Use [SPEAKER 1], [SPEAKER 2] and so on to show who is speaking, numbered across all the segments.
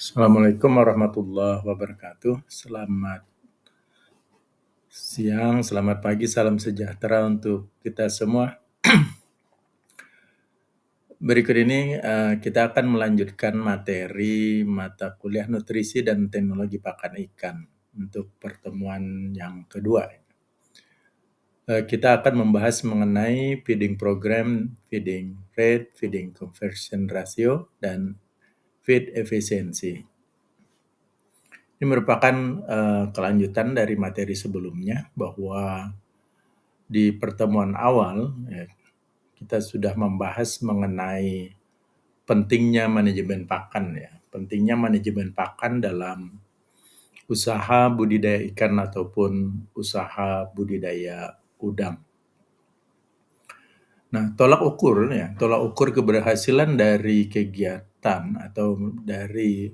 [SPEAKER 1] Assalamualaikum warahmatullahi wabarakatuh. Selamat siang, selamat pagi, salam sejahtera untuk kita semua. Berikut ini kita akan melanjutkan materi mata kuliah nutrisi dan teknologi pakan ikan untuk pertemuan yang kedua. Kita akan membahas mengenai feeding program, feeding rate, feeding conversion ratio, dan feed efficiency. Ini merupakan kelanjutan dari materi sebelumnya bahwa di pertemuan awal kita sudah membahas mengenai pentingnya manajemen pakan ya. Pentingnya manajemen pakan dalam usaha budidaya ikan ataupun usaha budidaya udang. Nah, tolak ukur keberhasilan dari kegiatan atau dari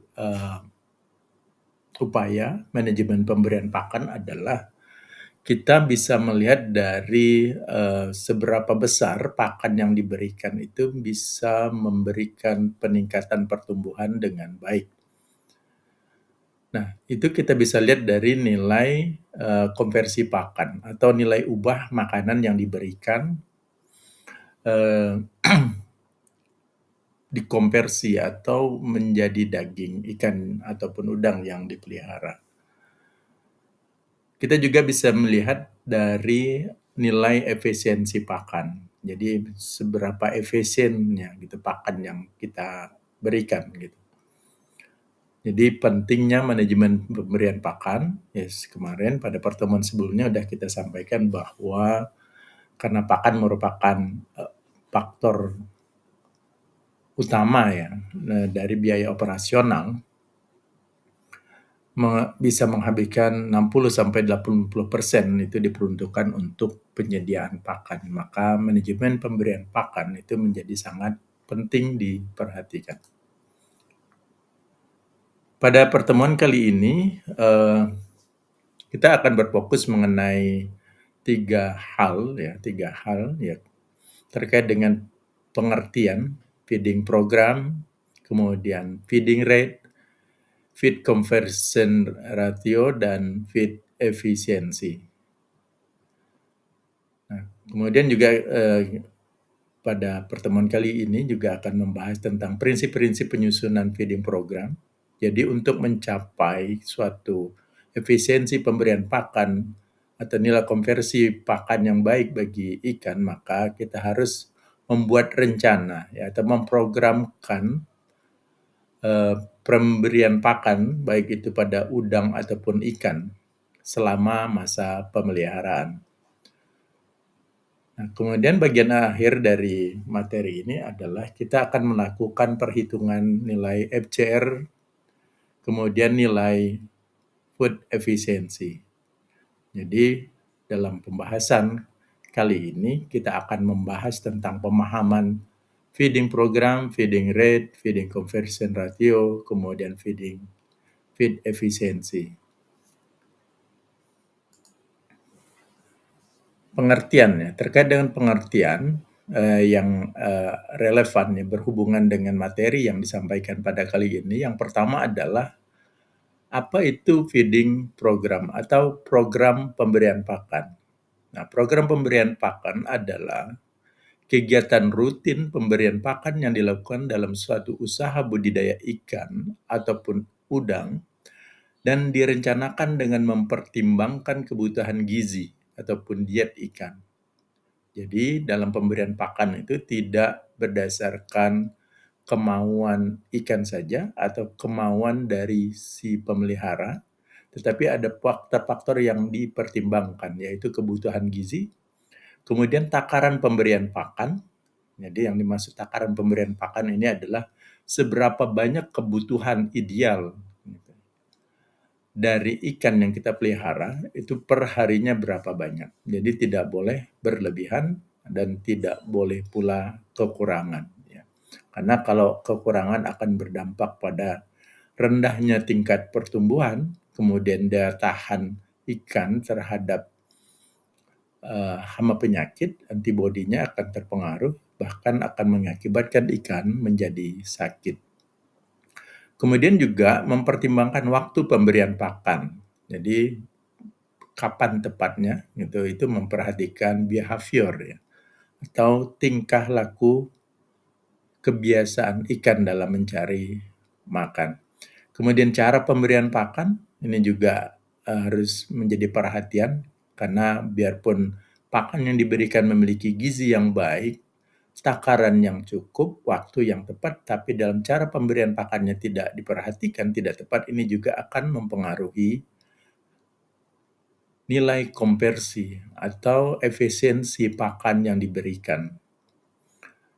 [SPEAKER 1] upaya manajemen pemberian pakan adalah kita bisa melihat dari seberapa besar pakan yang diberikan itu bisa memberikan peningkatan pertumbuhan dengan baik. Nah, itu kita bisa lihat dari nilai konversi pakan atau nilai ubah makanan yang diberikan dikonversi atau menjadi daging ikan ataupun udang yang dipelihara. Kita juga bisa melihat dari nilai efisiensi pakan. Jadi seberapa efisiennya gitu pakan yang kita berikan gitu. Jadi pentingnya manajemen pemberian pakan, kemarin pada pertemuan sebelumnya sudah kita sampaikan bahwa karena pakan merupakan faktor utama ya dari biaya operasional, bisa menghabiskan 60-80% itu diperuntukkan untuk penyediaan pakan. Maka manajemen pemberian pakan itu menjadi sangat penting diperhatikan. Pada pertemuan kali ini kita akan berfokus mengenai tiga hal ya terkait dengan pengertian feeding program, kemudian feeding rate, feed conversion ratio, dan feed efficiency. Nah, kemudian juga pada pertemuan kali ini juga akan membahas tentang prinsip-prinsip penyusunan feeding program. Jadi untuk mencapai suatu efisiensi pemberian pakan atau nilai konversi pakan yang baik bagi ikan, maka kita harus membuat rencana ya, atau memprogramkan pemberian pakan baik itu pada udang ataupun ikan selama masa pemeliharaan. Nah, kemudian bagian akhir dari materi ini adalah kita akan melakukan perhitungan nilai FCR, kemudian nilai food efficiency. Jadi dalam pembahasan kali ini kita akan membahas tentang pemahaman feeding program, feeding rate, feeding conversion ratio, kemudian feed efficiency. Pengertian ya, terkait dengan pengertian yang relevan ya, berhubungan dengan materi yang disampaikan pada kali ini. Yang pertama adalah apa itu feeding program atau program pemberian pakan. Nah, program pemberian pakan adalah kegiatan rutin pemberian pakan yang dilakukan dalam suatu usaha budidaya ikan ataupun udang dan direncanakan dengan mempertimbangkan kebutuhan gizi ataupun diet ikan. Jadi dalam pemberian pakan itu tidak berdasarkan kemauan ikan saja atau kemauan dari si pemelihara, tetapi ada faktor-faktor yang dipertimbangkan, yaitu kebutuhan gizi, kemudian takaran pemberian pakan. Jadi yang dimaksud takaran pemberian pakan ini adalah seberapa banyak kebutuhan ideal dari ikan yang kita pelihara itu per harinya berapa banyak. Jadi tidak boleh berlebihan dan tidak boleh pula kekurangan. Ya. Karena kalau kekurangan akan berdampak pada rendahnya tingkat pertumbuhan, kemudian daya tahan ikan terhadap hama penyakit, antibodinya akan terpengaruh, bahkan akan mengakibatkan ikan menjadi sakit. Kemudian juga mempertimbangkan waktu pemberian pakan. Jadi kapan tepatnya gitu, itu memperhatikan behavior ya, atau tingkah laku kebiasaan ikan dalam mencari makan. Kemudian cara pemberian pakan ini juga harus menjadi perhatian karena biarpun pakan yang diberikan memiliki gizi yang baik, takaran yang cukup, waktu yang tepat, tapi dalam cara pemberian pakannya tidak diperhatikan, tidak tepat, ini juga akan mempengaruhi nilai konversi atau efisiensi pakan yang diberikan.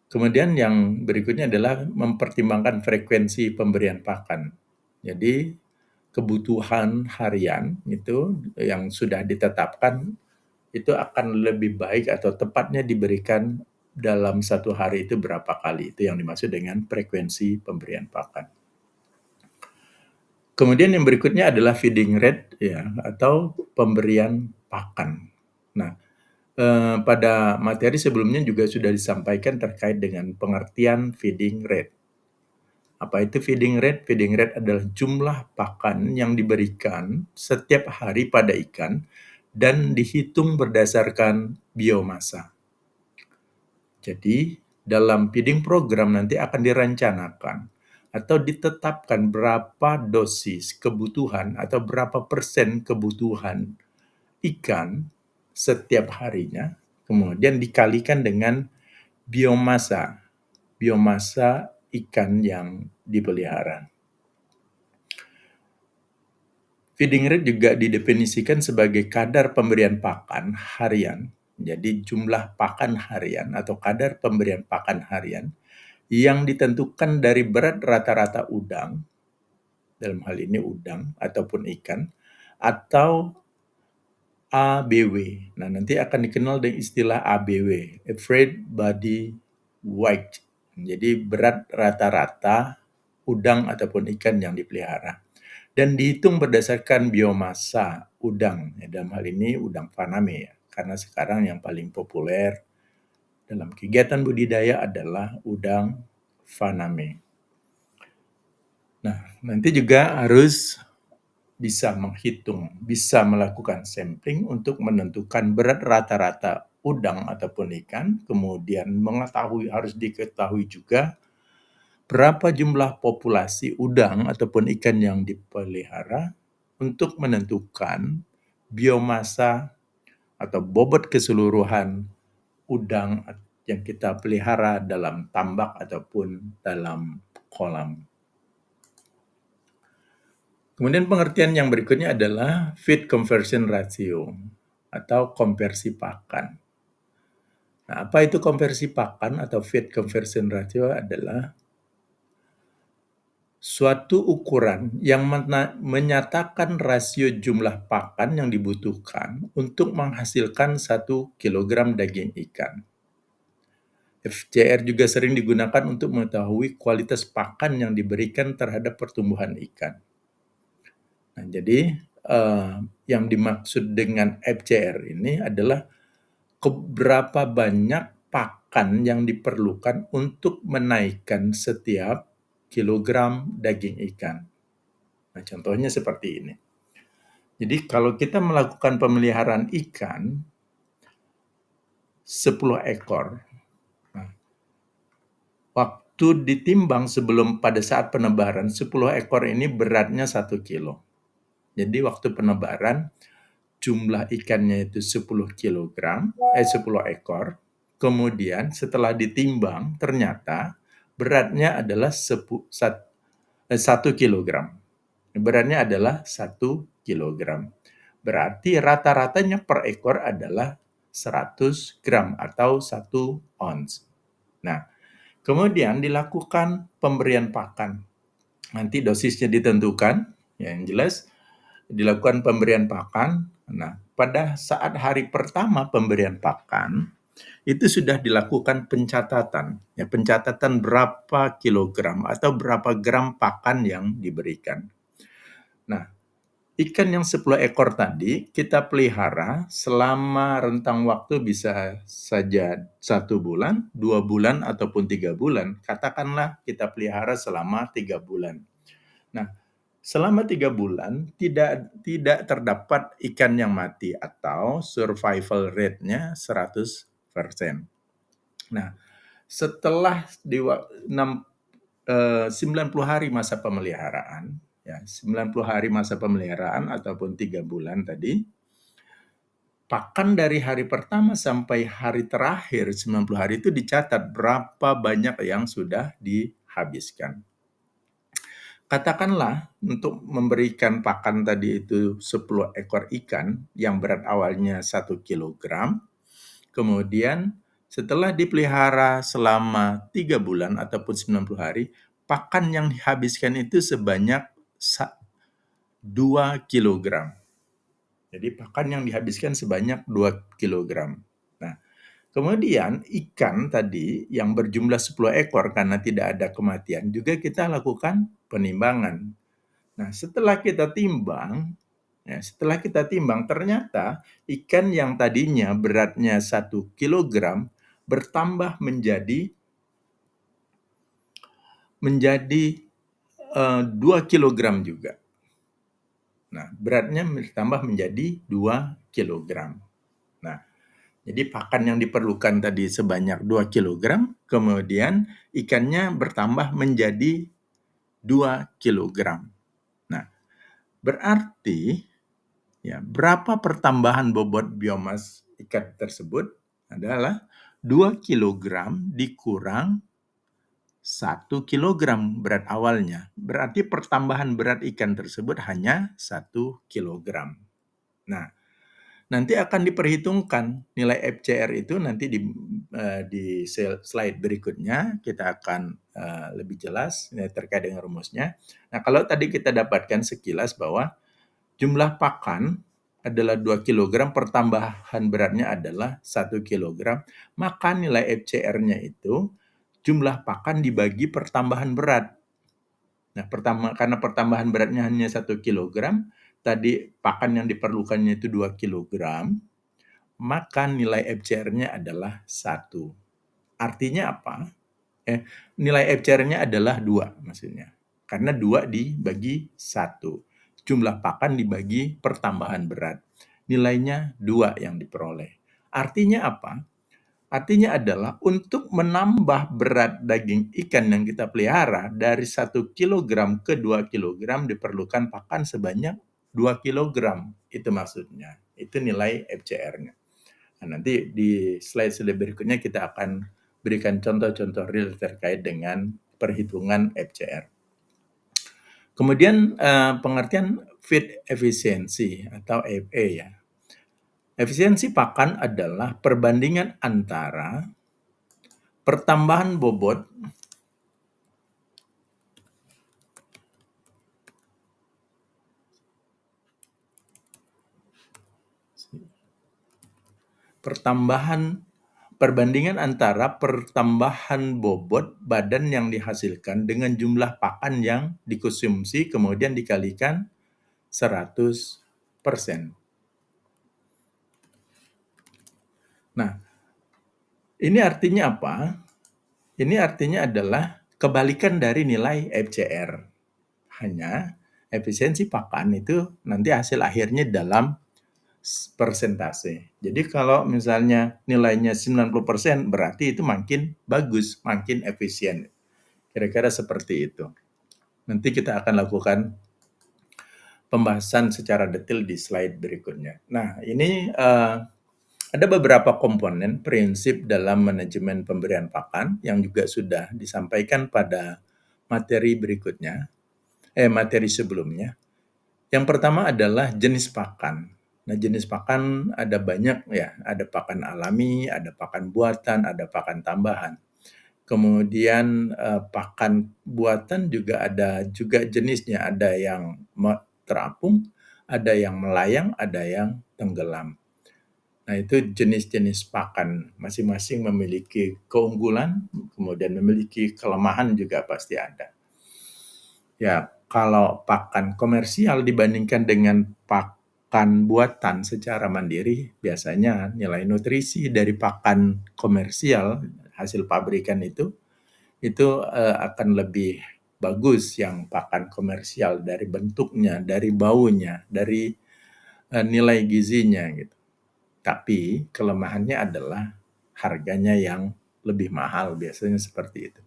[SPEAKER 1] Kemudian yang berikutnya adalah mempertimbangkan frekuensi pemberian pakan. Jadi kebutuhan harian itu yang sudah ditetapkan itu akan lebih baik atau tepatnya diberikan dalam satu hari itu berapa kali. Itu yang dimaksud dengan frekuensi pemberian pakan. Kemudian yang berikutnya adalah feeding rate ya atau pemberian pakan. Nah, pada materi sebelumnya juga sudah disampaikan terkait dengan pengertian feeding rate. Apa itu feeding rate? Feeding rate adalah jumlah pakan yang diberikan setiap hari pada ikan dan dihitung berdasarkan biomasa. Jadi, dalam feeding program nanti akan direncanakan atau ditetapkan berapa dosis kebutuhan atau berapa persen kebutuhan ikan setiap harinya, kemudian dikalikan dengan biomasa, biomasa ikan yang dipelihara. Feeding rate juga didefinisikan sebagai kadar pemberian pakan harian, jadi jumlah pakan harian atau kadar pemberian pakan harian yang ditentukan dari berat rata-rata udang, dalam hal ini udang ataupun ikan, atau ABW. Nah, nanti akan dikenal dengan istilah ABW, Average Body Weight. Jadi berat rata-rata udang ataupun ikan yang dipelihara. Dan dihitung berdasarkan biomasa udang. Ya, dalam hal ini udang faname ya. Karena sekarang yang paling populer dalam kegiatan budidaya adalah udang faname. Nah, nanti juga harus bisa menghitung, bisa melakukan sampling untuk menentukan berat rata-rata udang ataupun ikan, kemudian harus diketahui juga berapa jumlah populasi udang ataupun ikan yang dipelihara untuk menentukan biomasa atau bobot keseluruhan udang yang kita pelihara dalam tambak ataupun dalam kolam. Kemudian pengertian yang berikutnya adalah feed conversion ratio atau konversi pakan. Nah, apa itu konversi pakan atau feed conversion ratio adalah suatu ukuran yang menyatakan rasio jumlah pakan yang dibutuhkan untuk menghasilkan 1 kilogram daging ikan. FCR juga sering digunakan untuk mengetahui kualitas pakan yang diberikan terhadap pertumbuhan ikan. Nah, jadi yang dimaksud dengan FCR ini adalah berapa banyak pakan yang diperlukan untuk menaikkan setiap kilogram daging ikan. Nah, contohnya seperti ini. Jadi kalau kita melakukan pemeliharaan ikan 10 ekor, nah, waktu ditimbang sebelum pada saat penebaran 10 ekor ini beratnya 1 kilo. Jadi waktu penebaran jumlah ikannya itu 10 kilogram, 10 ekor. Kemudian setelah ditimbang ternyata beratnya adalah 1 kilogram. Beratnya adalah 1 kilogram. Berarti rata-ratanya per ekor adalah 100 gram atau 1 ons. Nah, kemudian dilakukan pemberian pakan. Nanti dosisnya ditentukan, yang jelas dilakukan pemberian pakan. Nah, pada saat hari pertama pemberian pakan, itu sudah dilakukan pencatatan. Ya, pencatatan berapa kilogram atau berapa gram pakan yang diberikan. Nah, ikan yang 10 ekor tadi kita pelihara selama rentang waktu bisa saja 1 bulan, 2 bulan, ataupun 3 bulan. Katakanlah kita pelihara selama 3 bulan. Nah, selama 3 bulan tidak terdapat ikan yang mati atau survival rate-nya 100%. Nah, setelah 90 hari masa pemeliharaan, ya 90 hari masa pemeliharaan ataupun 3 bulan tadi, pakan dari hari pertama sampai hari terakhir 90 hari itu dicatat berapa banyak yang sudah dihabiskan. Katakanlah untuk memberikan pakan tadi itu 10 ekor ikan yang berat awalnya 1 kilogram, kemudian setelah dipelihara selama 3 bulan ataupun 90 hari, pakan yang dihabiskan itu sebanyak 2 kilogram. Jadi pakan yang dihabiskan sebanyak 2 kilogram. Nah, kemudian ikan tadi yang berjumlah 10 ekor karena tidak ada kematian juga kita lakukan penimbangan. Nah, setelah kita timbang ternyata ikan yang tadinya beratnya 1 kilogram bertambah menjadi 2 kilogram juga. Nah, beratnya bertambah menjadi 2 kilogram. Nah, jadi pakan yang diperlukan tadi sebanyak 2 kilogram, kemudian ikannya bertambah menjadi 2 kilogram. Nah, berarti ya, berapa pertambahan bobot biomas ikan tersebut adalah 2 kilogram dikurang 1 kilogram berat awalnya. Berarti pertambahan berat ikan tersebut hanya 1 kilogram. Nah, nanti akan diperhitungkan nilai FCR itu nanti di slide berikutnya kita akan lebih jelas terkait dengan rumusnya. Nah, kalau tadi kita dapatkan sekilas bahwa jumlah pakan adalah 2 kilogram, pertambahan beratnya adalah 1 kilogram, maka nilai FCR-nya itu jumlah pakan dibagi pertambahan berat. Nah, karena pertambahan beratnya hanya 1 kilogram, tadi pakan yang diperlukannya itu 2 kilogram, maka nilai FCR-nya adalah 1. Artinya apa? Nilai FCR-nya adalah 2 maksudnya. Karena 2 dibagi 1. Jumlah pakan dibagi pertambahan berat. Nilainya 2 yang diperoleh. Artinya apa? Artinya adalah untuk menambah berat daging ikan yang kita pelihara dari 1 kilogram ke 2 kilogram diperlukan pakan sebanyak 2 kilogram. Itu maksudnya. Itu nilai FCR-nya. Nah, nanti di slide berikutnya kita akan berikan contoh-contoh real terkait dengan perhitungan FCR. Kemudian pengertian feed efficiency atau FA ya. Efisiensi pakan adalah perbandingan antara pertambahan bobot perbandingan antara pertambahan bobot badan yang dihasilkan dengan jumlah pakan yang dikonsumsi kemudian dikalikan 100%. Nah, ini artinya apa? Ini artinya adalah kebalikan dari nilai FCR. Hanya efisiensi pakan itu nanti hasil akhirnya dalam persentase. Jadi kalau misalnya nilainya 90% berarti itu makin bagus, makin efisien. Kira-kira seperti itu. Nanti kita akan lakukan pembahasan secara detail di slide berikutnya. Nah, ini ada beberapa komponen prinsip dalam manajemen pemberian pakan yang juga sudah disampaikan pada materi berikutnya, materi sebelumnya. Yang pertama adalah jenis pakan. Nah, jenis pakan ada banyak ya, ada pakan alami, ada pakan buatan, ada pakan tambahan. Kemudian pakan buatan juga ada juga jenisnya, ada yang terapung, ada yang melayang, ada yang tenggelam. Nah, itu jenis-jenis pakan masing-masing memiliki keunggulan, kemudian memiliki kelemahan juga pasti ada. Ya, kalau pakan komersial dibandingkan dengan pakan buatan secara mandiri, biasanya nilai nutrisi dari pakan komersial hasil pabrikan itu akan lebih bagus yang pakan komersial dari bentuknya, dari baunya, dari nilai gizinya gitu. Tapi kelemahannya adalah harganya yang lebih mahal, biasanya seperti itu.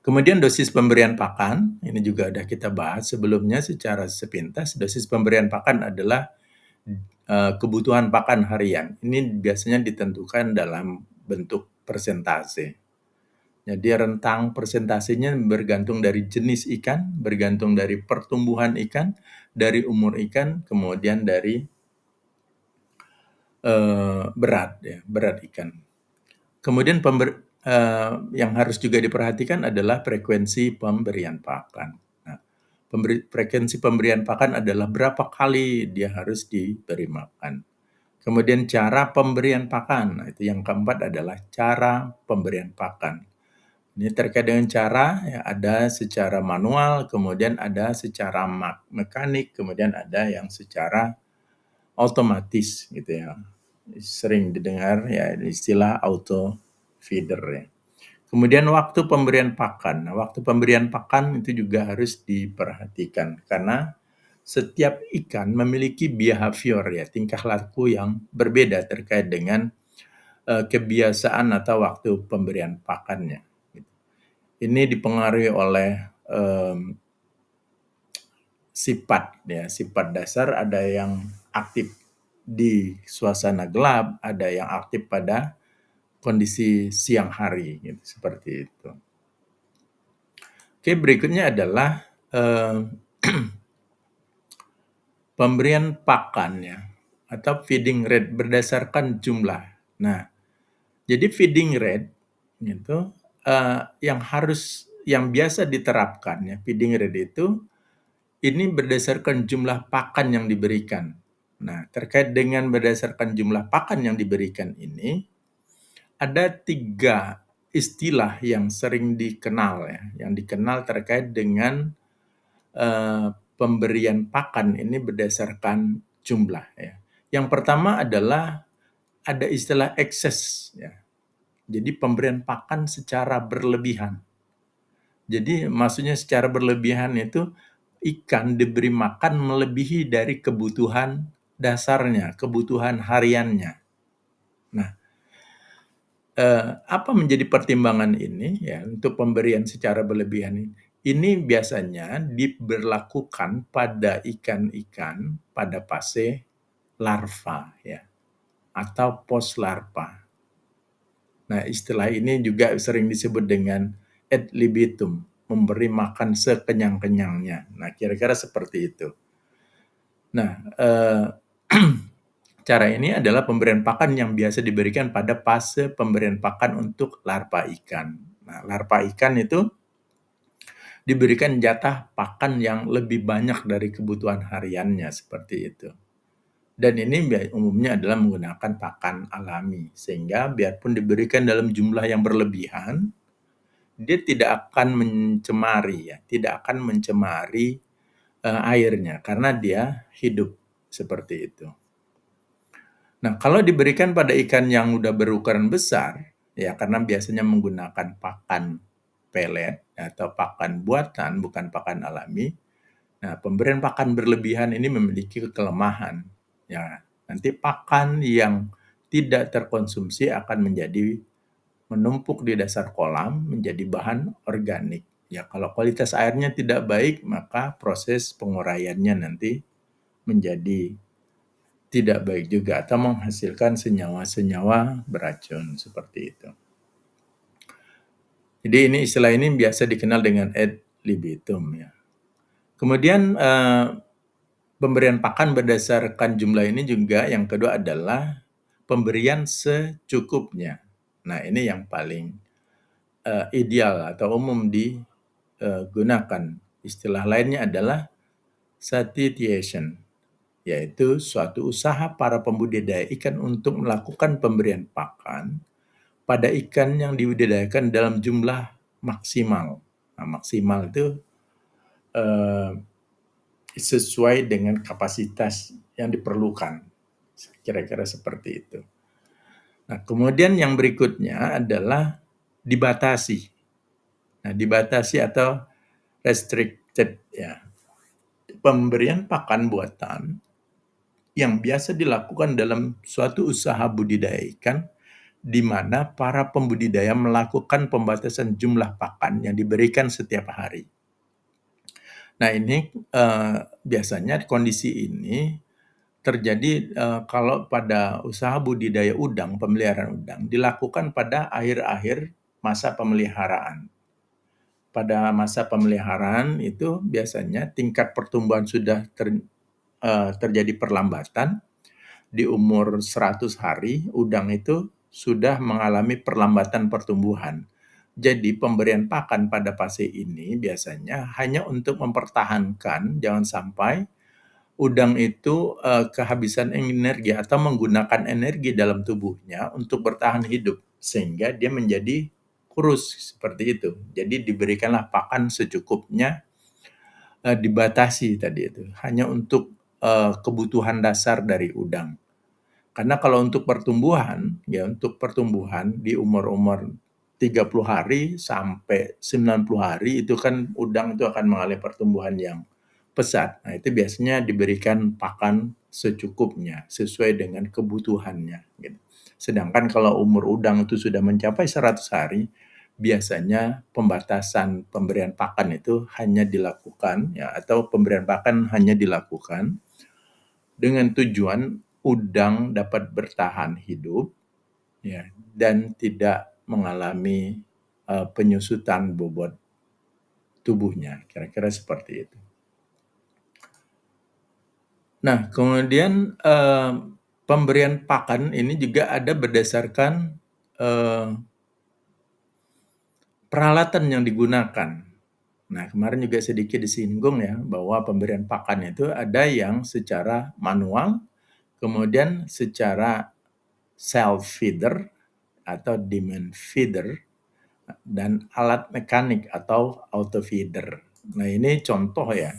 [SPEAKER 1] Kemudian dosis pemberian pakan, ini juga sudah kita bahas sebelumnya secara sepintas. Dosis pemberian pakan adalah kebutuhan pakan harian. Ini biasanya ditentukan dalam bentuk persentase. Jadi rentang persentasenya bergantung dari jenis ikan, bergantung dari pertumbuhan ikan, dari umur ikan, kemudian dari berat ikan. Kemudian yang harus juga diperhatikan adalah frekuensi pemberian pakan. Nah, frekuensi pemberian pakan adalah berapa kali dia harus diberi makan. Kemudian cara pemberian pakan. Nah, itu yang keempat adalah cara pemberian pakan. Ini terkait dengan cara, ya, ada secara manual, kemudian ada secara mekanik, kemudian ada yang secara otomatis gitu ya. Sering didengar ya istilah auto feeder ya. Kemudian waktu pemberian pakan. Nah, waktu pemberian pakan itu juga harus diperhatikan karena setiap ikan memiliki behavior ya, tingkah laku yang berbeda terkait dengan kebiasaan atau waktu pemberian pakannya. Ini dipengaruhi oleh sifat dasar, ada yang aktif di suasana gelap, ada yang aktif pada kondisi siang hari, gitu, seperti itu. Oke, berikutnya adalah pemberian pakan ya, atau feeding rate berdasarkan jumlah. Nah, jadi feeding rate itu yang biasa diterapkan ya, feeding rate itu ini berdasarkan jumlah pakan yang diberikan. Nah, terkait dengan berdasarkan jumlah pakan yang diberikan ini, ada 3 istilah yang sering dikenal ya, yang dikenal terkait dengan pemberian pakan ini berdasarkan jumlah ya. Yang pertama adalah ada istilah ekses ya. Jadi pemberian pakan secara berlebihan. Jadi maksudnya secara berlebihan itu ikan diberi makan melebihi dari kebutuhan dasarnya, kebutuhan hariannya. Nah, apa menjadi pertimbangan ini ya untuk pemberian secara berlebihan ini? Ini biasanya diberlakukan pada ikan-ikan pada fase larva ya atau post larva. Nah, istilah ini juga sering disebut dengan ad libitum, memberi makan sekenyang-kenyangnya. Nah, kira-kira seperti itu. Nah, cara ini adalah pemberian pakan yang biasa diberikan pada fase pemberian pakan untuk larva ikan. Nah, larva ikan itu diberikan jatah pakan yang lebih banyak dari kebutuhan hariannya, seperti itu. Dan ini umumnya adalah menggunakan pakan alami, sehingga biarpun diberikan dalam jumlah yang berlebihan, dia tidak akan mencemari ya, tidak akan mencemari airnya karena dia hidup seperti itu. Nah, kalau diberikan pada ikan yang udah berukuran besar, ya karena biasanya menggunakan pakan pelet atau pakan buatan, bukan pakan alami. Nah, pemberian pakan berlebihan ini memiliki kelemahan. Ya, nanti pakan yang tidak terkonsumsi akan menjadi menumpuk di dasar kolam menjadi bahan organik. Ya, kalau kualitas airnya tidak baik, maka proses penguraiannya nanti menjadi tidak baik juga atau menghasilkan senyawa-senyawa beracun seperti itu. Jadi ini istilah ini biasa dikenal dengan ad libitum ya. Kemudian pemberian pakan berdasarkan jumlah ini juga yang kedua adalah pemberian secukupnya. Nah, ini yang paling ideal atau umum digunakan. Istilah lainnya adalah satiation, yaitu suatu usaha para pembudidaya ikan untuk melakukan pemberian pakan pada ikan yang dibudidayakan dalam jumlah maksimal. Nah, maksimal itu sesuai dengan kapasitas yang diperlukan. Kira-kira seperti itu. Nah, kemudian yang berikutnya adalah dibatasi. Nah, dibatasi atau restricted ya. Pemberian pakan buatan yang biasa dilakukan dalam suatu usaha budidaya ikan di mana para pembudidaya melakukan pembatasan jumlah pakan yang diberikan setiap hari. Nah ini biasanya kondisi ini terjadi kalau pada usaha budidaya udang, pemeliharaan udang, dilakukan pada akhir-akhir masa pemeliharaan. Pada masa pemeliharaan itu biasanya tingkat pertumbuhan sudah terjadi perlambatan. Di umur 100 hari, udang itu sudah mengalami perlambatan pertumbuhan. Jadi pemberian pakan pada fase ini biasanya hanya untuk mempertahankan, jangan sampai udang itu kehabisan energi atau menggunakan energi dalam tubuhnya untuk bertahan hidup, sehingga dia menjadi kurus seperti itu. Jadi diberikanlah pakan secukupnya, dibatasi tadi itu, hanya untuk kebutuhan dasar dari udang. Karena kalau untuk pertumbuhan, ya untuk pertumbuhan di umur-umur 30 hari sampai 90 hari itu kan udang itu akan mengalami pertumbuhan yang pesat. Nah, itu biasanya diberikan pakan secukupnya sesuai dengan kebutuhannya gitu. Sedangkan kalau umur udang itu sudah mencapai 100 hari, biasanya pembatasan pemberian pakan itu hanya dilakukan ya atau pemberian pakan hanya dilakukan dengan tujuan udang dapat bertahan hidup ya dan tidak mengalami penyusutan bobot tubuhnya, kira-kira seperti itu. Nah, kemudian pemberian pakan ini juga ada berdasarkan peralatan yang digunakan. Nah, kemarin juga sedikit disinggung ya bahwa pemberian pakan itu ada yang secara manual, kemudian secara self feeder atau demand feeder, dan alat mekanik atau auto feeder. Nah, ini contoh ya.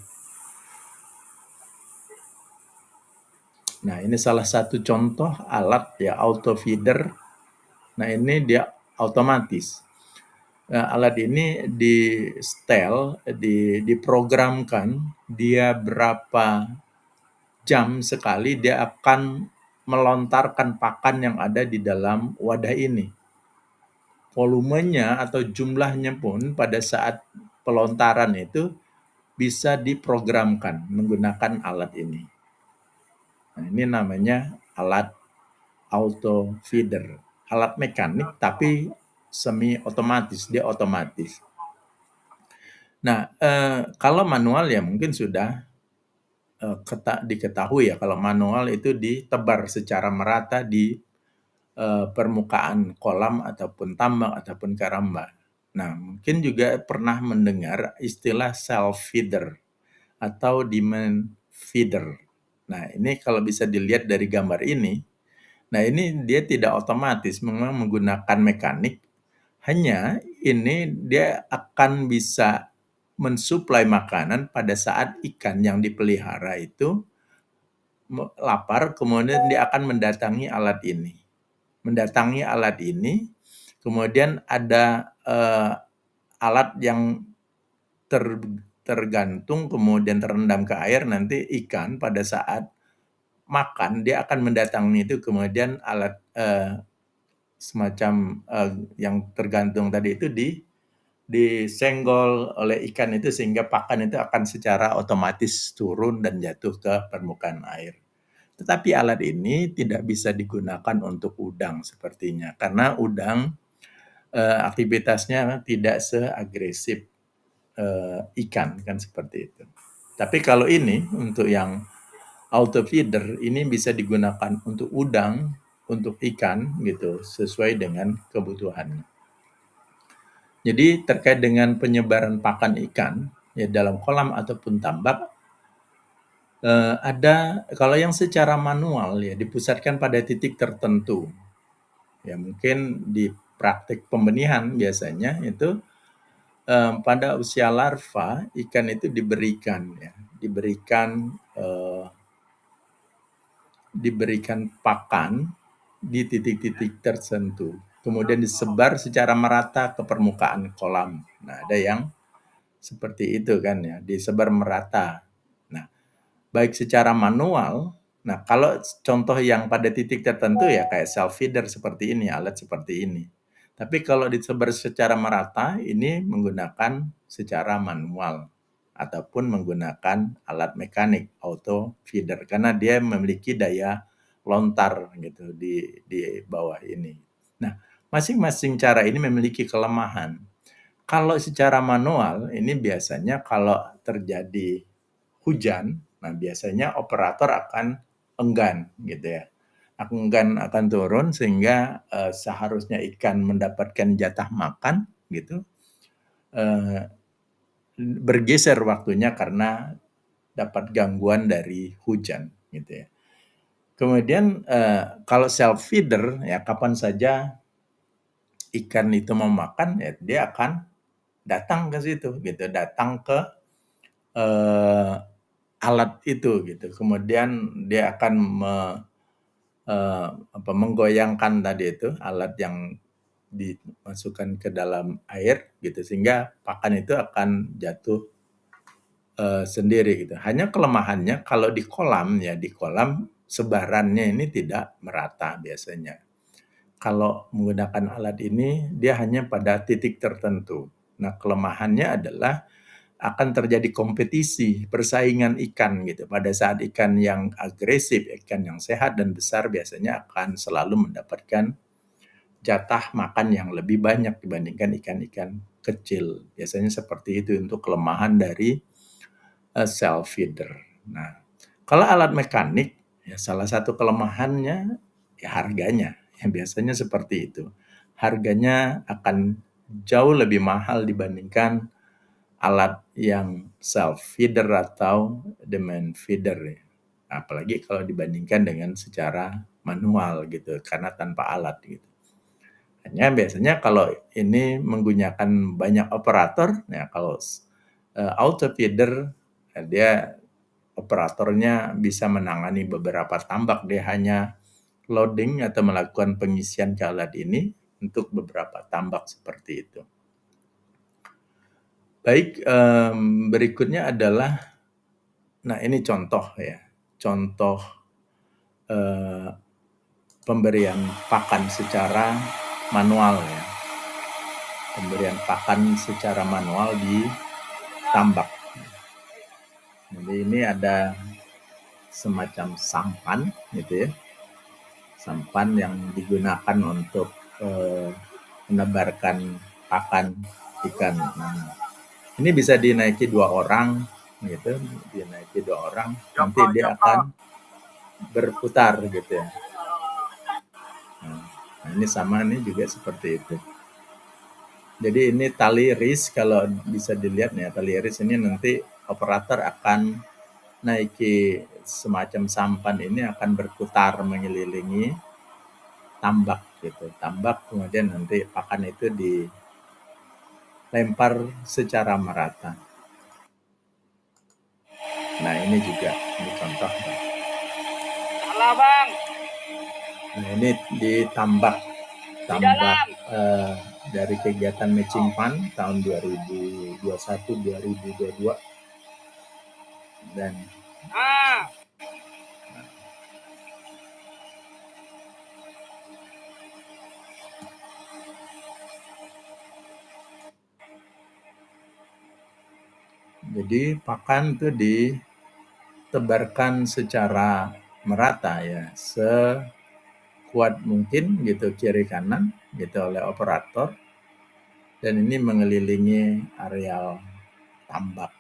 [SPEAKER 1] Nah, ini salah satu contoh alat ya auto feeder. Nah, ini dia otomatis. Nah, alat ini di setel, diprogramkan dia berapa jam sekali dia akan melontarkan pakan yang ada di dalam wadah ini. Volumenya atau jumlahnya pun pada saat pelontaran itu bisa diprogramkan menggunakan alat ini. Nah, ini namanya alat auto feeder, alat mekanik tapi semi otomatis, dia otomatis. Nah, kalau manual ya mungkin sudah diketahui ya, kalau manual itu ditebar secara merata di permukaan kolam ataupun tambang ataupun karamba. Nah, mungkin juga pernah mendengar istilah self feeder atau demand feeder. Nah, ini kalau bisa dilihat dari gambar ini, nah ini dia tidak otomatis, memang menggunakan mekanik, hanya ini dia akan bisa mensuplai makanan pada saat ikan yang dipelihara itu lapar, kemudian dia akan mendatangi alat ini. Mendatangi alat ini, kemudian ada alat yang tergantung kemudian terendam ke air, nanti ikan pada saat makan dia akan mendatangi itu, kemudian alat semacam yang tergantung tadi itu disenggol oleh ikan itu sehingga pakan itu akan secara otomatis turun dan jatuh ke permukaan air. Tetapi alat ini tidak bisa digunakan untuk udang sepertinya karena udang aktivitasnya tidak seagresif ikan kan seperti itu. Tapi kalau ini untuk yang auto feeder ini bisa digunakan untuk udang, untuk ikan gitu sesuai dengan kebutuhannya. Jadi terkait dengan penyebaran pakan ikan ya dalam kolam ataupun tambak ada kalau yang secara manual ya dipusatkan pada titik tertentu. Ya mungkin di praktik pembenihan biasanya itu pada usia larva ikan itu diberikan ya, diberikan pakan di titik-titik tertentu. Kemudian disebar secara merata ke permukaan kolam. Nah, ada yang seperti itu kan ya, disebar merata. Nah, baik secara manual, nah kalau contoh yang pada titik tertentu ya kayak self feeder seperti ini, alat seperti ini. Tapi kalau disebar secara merata, ini menggunakan secara manual ataupun menggunakan alat mekanik auto feeder karena dia memiliki daya lontar gitu di bawah ini. Nah, masing-masing cara ini memiliki kelemahan. Kalau secara manual ini biasanya kalau terjadi hujan, nah biasanya operator akan enggan gitu ya. Enggan akan turun sehingga seharusnya ikan mendapatkan jatah makan gitu, eh, bergeser waktunya karena dapat gangguan dari hujan gitu ya. Kemudian kalau self feeder ya kapan saja ikan itu mau makan ya dia akan datang ke situ gitu, datang ke eh, alat itu gitu. Kemudian dia akan menggoyangkan tadi itu alat yang dimasukkan ke dalam air gitu sehingga pakan itu akan jatuh sendiri gitu. Hanya kelemahannya kalau di kolam ya di kolam sebarannya ini tidak merata biasanya. Kalau menggunakan alat ini dia hanya pada titik tertentu. Nah, kelemahannya adalah akan terjadi kompetisi, persaingan ikan gitu. Pada saat ikan yang agresif, ikan yang sehat dan besar biasanya akan selalu mendapatkan jatah makan yang lebih banyak dibandingkan ikan-ikan kecil. Biasanya seperti itu untuk kelemahan dari self feeder. Nah, kalau alat mekanik ya salah satu kelemahannya ya harganya. Yang biasanya seperti itu. Harganya akan jauh lebih mahal dibandingkan alat yang self feeder atau demand feeder ya. Apalagi kalau dibandingkan dengan secara manual gitu karena tanpa alat gitu. Hanya biasanya kalau ini menggunakan banyak operator, ya kalau auto feeder dia operatornya bisa menangani beberapa tambak, dia hanya loading atau melakukan pengisian ke alat ini untuk beberapa tambak seperti itu. Baik, berikutnya adalah, nah ini contoh ya, contoh pemberian pakan secara manual ya. Pemberian pakan secara manual di tambak. Jadi ini ada semacam sampan gitu ya. Sampan yang digunakan untuk menebarkan pakan ikan. Nah, ini bisa dinaiki 2 orang gitu, dinaiki 2 orang, nanti dia akan berputar gitu ya. Nah, ini sama nih juga seperti itu. Jadi ini tali ris kalau bisa dilihat ya, tali ris ini nanti operator akan naiki semacam sampan ini akan berputar mengelilingi tambak gitu. Tambak kemudian nanti pakan itu dilempar secara merata. Nah ini juga ini contoh.
[SPEAKER 2] Salah bang.
[SPEAKER 1] Nah ini di tambak dari kegiatan matching fund tahun 2021-2022 dan jadi pakan itu ditebarkan secara merata ya, sekuat mungkin gitu kiri kanan gitu oleh operator dan ini mengelilingi areal tambak.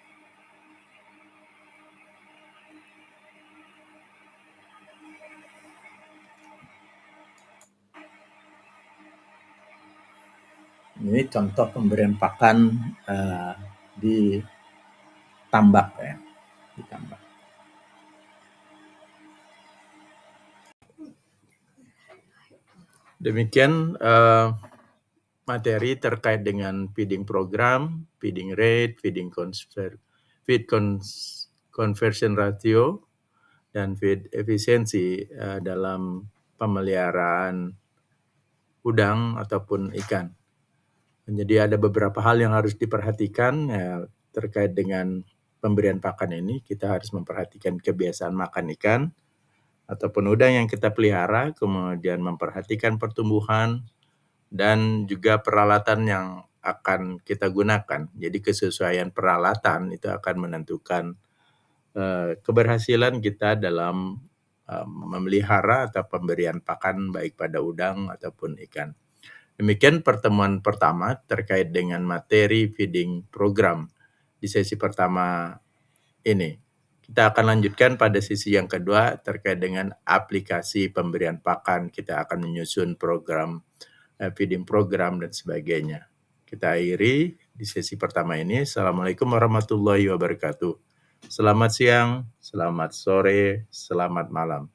[SPEAKER 1] Ini contoh pemberian pakan di tambak ya, di tambak. Demikian materi terkait dengan feeding program, feeding rate, feed conversion ratio, dan feed efisiensi dalam pemeliharaan udang ataupun ikan. Jadi ada beberapa hal yang harus diperhatikan ya, terkait dengan pemberian pakan ini, kita harus memperhatikan kebiasaan makan ikan ataupun udang yang kita pelihara, kemudian memperhatikan pertumbuhan dan juga peralatan yang akan kita gunakan. Jadi kesesuaian peralatan itu akan menentukan keberhasilan kita dalam memelihara atau pemberian pakan baik pada udang ataupun ikan. Demikian pertemuan pertama terkait dengan materi feeding program di sesi pertama ini. Kita akan lanjutkan pada sesi yang kedua terkait dengan aplikasi pemberian pakan. Kita akan menyusun program feeding program dan sebagainya. Kita akhiri di sesi pertama ini. Assalamualaikum warahmatullahi wabarakatuh. Selamat siang, selamat sore, selamat malam.